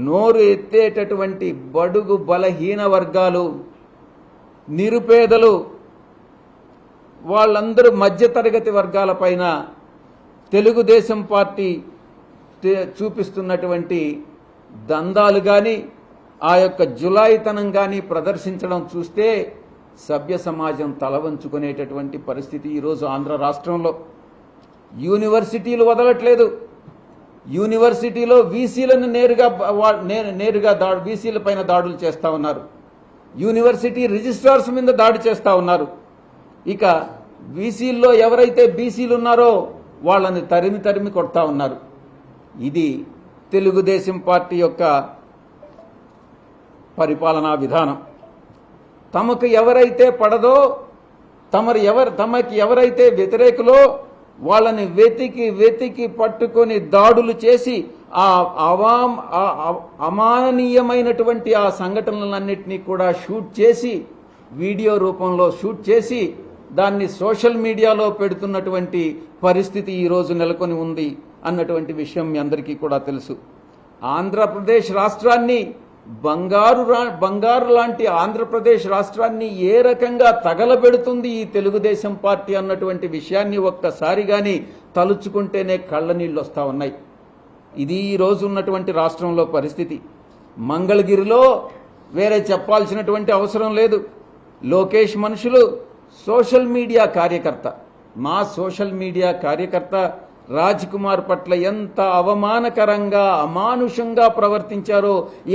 నోరు ఎత్తేటటువంటి బడుగు బలహీన వర్గాలు, నిరుపేదలు, వాళ్ళందరూ మధ్యతరగతి వర్గాలపైన తెలుగుదేశం పార్టీ చూపిస్తున్నటువంటి దందాలు కానీ, ఆ యొక్క జులాయితనం కానీ ప్రదర్శించడం చూస్తే సభ్య సమాజం తలవంచుకునేటటువంటి పరిస్థితి ఈరోజు ఆంధ్ర రాష్ట్రంలో. యూనివర్సిటీలు వదలట్లేదు. యూనివర్సిటీలో వీసీలను నేరుగా వీసీల పైన దాడులు చేస్తూ ఉన్నారు. యూనివర్సిటీ రిజిస్ట్రార్స్ మీద దాడి చేస్తూ ఉన్నారు. ఇక వీసీల్లో ఎవరైతే బీసీలు ఉన్నారో వాళ్ళని తరిమి కొడతా ఉన్నారు. ఇది తెలుగుదేశం పార్టీ యొక్క పరిపాలనా విధానం. తమకు ఎవరైతే పడదో, తమకి ఎవరైతే వ్యతిరేకులో వాళ్ళని వెతికి పట్టుకొని దాడులు చేసి అమాననీయమైనటువంటి ఆ సంఘటనలన్నింటినీ కూడా షూట్ చేసి, వీడియో రూపంలో షూట్ చేసి దాన్ని సోషల్ మీడియాలో పెడుతున్నటువంటి పరిస్థితి ఈరోజు నెలకొని ఉంది అన్నటువంటి విషయం మీ అందరికీ కూడా తెలుసు. ఆంధ్రప్రదేశ్ రాష్ట్రాన్ని, బంగారు లాంటి ఆంధ్రప్రదేశ్ రాష్ట్రాన్ని ఏ రకంగా తగలబెడుతుంది ఈ తెలుగుదేశం పార్టీ అన్నటువంటి విషయాన్ని ఒక్కసారి గాని తలుచుకుంటేనే కళ్ళ నీళ్ళు వస్తూ ఉన్నాయి. ఇది ఈ రోజు ఉన్నటువంటి రాష్ట్రంలో పరిస్థితి. మంగళగిరిలో వేరే చెప్పాల్సినటువంటి అవసరం లేదు. లోకేష్ మనుషులు సోషల్ మీడియా కార్యకర్త, మా సోషల్ మీడియా కార్యకర్త రాజ్ కుమార్ పట్ల ఎంత అవమానకరంగా, అమానుషంగా ప్రవర్తించారో,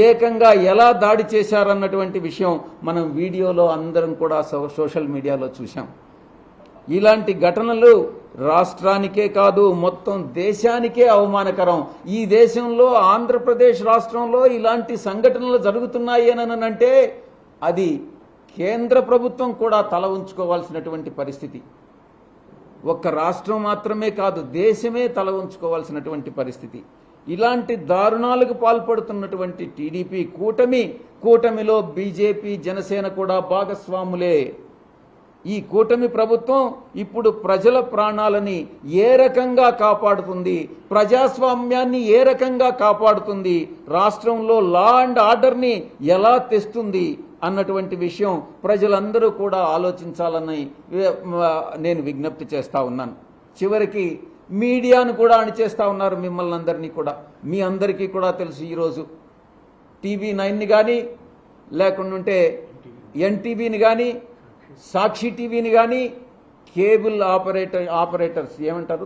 ఏకంగా ఎలా దాడి చేశారన్నటువంటి విషయం మనం వీడియోలో అందరం కూడా సోషల్ మీడియాలో చూశాం. ఇలాంటి ఘటనలు రాష్ట్రానికే కాదు మొత్తం దేశానికే అవమానకరం. ఈ దేశంలో ఆంధ్రప్రదేశ్ రాష్ట్రంలో ఇలాంటి సంఘటనలు జరుగుతున్నాయి అంటే అది కేంద్ర ప్రభుత్వం కూడా తల ఉంచుకోవాల్సినటువంటి పరిస్థితి. ఒక్క రాష్ట్రం మాత్రమే కాదు, దేశమే తల ఉంచుకోవాల్సినటువంటి పరిస్థితి. ఇలాంటి దారుణాలకు పాల్పడుతున్నటువంటి టీడీపీ కూటమిలో బీజేపీ, జనసేన కూడా భాగస్వాములే. ఈ కూటమి ప్రభుత్వం ఇప్పుడు ప్రజల ప్రాణాలని ఏ రకంగా కాపాడుతుంది, ప్రజాస్వామ్యాన్ని ఏ రకంగా కాపాడుతుంది, రాష్ట్రంలో లా అండ్ ఆర్డర్ని ఎలా తెస్తుంది అన్నటువంటి విషయం ప్రజలందరూ కూడా ఆలోచించాలని నేను విజ్ఞప్తి చేస్తా ఉన్నాను. చివరికి మీడియాను కూడా అణిచేస్తా ఉన్నారు. మిమ్మల్ని అందరినీ కూడా, మీ అందరికీ కూడా తెలుసు, ఈరోజు TV9ని కానీ, లేకుంటే NTVని కానీ, సాక్షి టీవీని కానీ, కేబుల్ ఆపరేటర్స్ ఏమంటారు,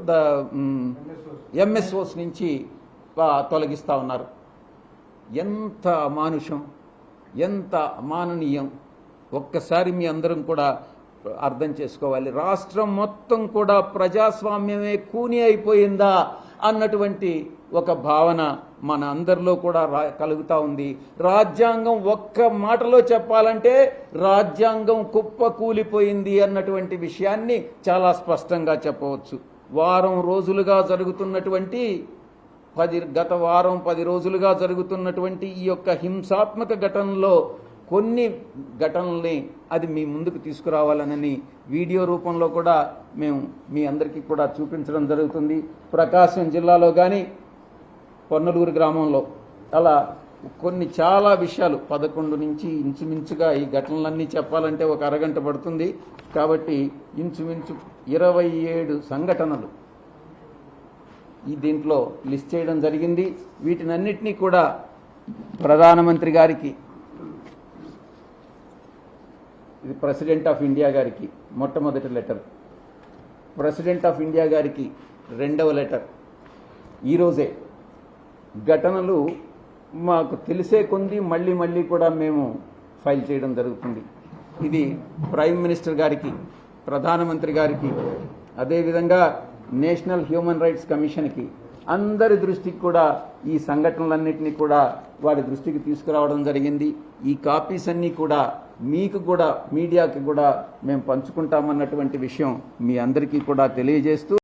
MSOs నుంచి తొలగిస్తా ఉన్నారు. ఎంత అమానుషం, ఎంత అమాననీయం ఒక్కసారి మీ అందరం కూడా అర్థం చేసుకోవాలి. రాష్ట్రం మొత్తం కూడా ప్రజాస్వామ్యమే కూని అయిపోయిందా అన్నటువంటి ఒక భావన మన అందరిలో కూడా కలుగుతూ ఉంది. రాజ్యాంగం ఒక్క మాటలో చెప్పాలంటే రాజ్యాంగం కుప్పకూలిపోయింది అన్నటువంటి విషయాన్ని చాలా స్పష్టంగా చెప్పవచ్చు. వారం రోజులుగా జరుగుతున్నటువంటి గత వారం 10 రోజులుగా జరుగుతున్నటువంటి ఈ యొక్క హింసాత్మక ఘటనలో కొన్ని ఘటనల్ని అది మీ ముందుకు తీసుకురావాలని వీడియో రూపంలో కూడా మేము మీ అందరికీ కూడా చూపించడం జరుగుతుంది. ప్రకాశం జిల్లాలో కానీ, పొన్నలూరు గ్రామంలో అలా కొన్ని చాలా విషయాలు 11 నుంచి ఇంచుమించుగా ఈ ఘటనలన్నీ చెప్పాలంటే ఒక అరగంట పడుతుంది. కాబట్టి ఇంచుమించు 27 సంఘటనలు ఈ దీంట్లో లిస్ట్ చేయడం జరిగింది. వీటినన్నిటినీ కూడా ప్రధానమంత్రి గారికి, ఇది ప్రెసిడెంట్ ఆఫ్ ఇండియా గారికి మొట్టమొదటి లెటర్, ప్రెసిడెంట్ ఆఫ్ ఇండియా గారికి రెండవ లెటర్. ఈరోజే ఘటనలు మాకు తెలిసే కొంది మళ్ళీ కూడా మేము ఫైల్ చేయడం జరుగుతుంది. ఇది ప్రైమ్ మినిస్టర్ గారికి, ప్రధానమంత్రి గారికి, అదేవిధంగా నేషనల్ హ్యూమన్ రైట్స్ కమిషన్కి, అందరి దృష్టికి కూడా ఈ సంఘటనలన్నింటినీ కూడా వారి దృష్టికి తీసుకురావడం జరిగింది. ఈ కాపీస్ అన్నీ కూడా మీకు కూడా, మీడియాకి కూడా మేము పంచుకుంటామన్నటువంటి విషయం మీ అందరికీ కూడా తెలియజేస్తూ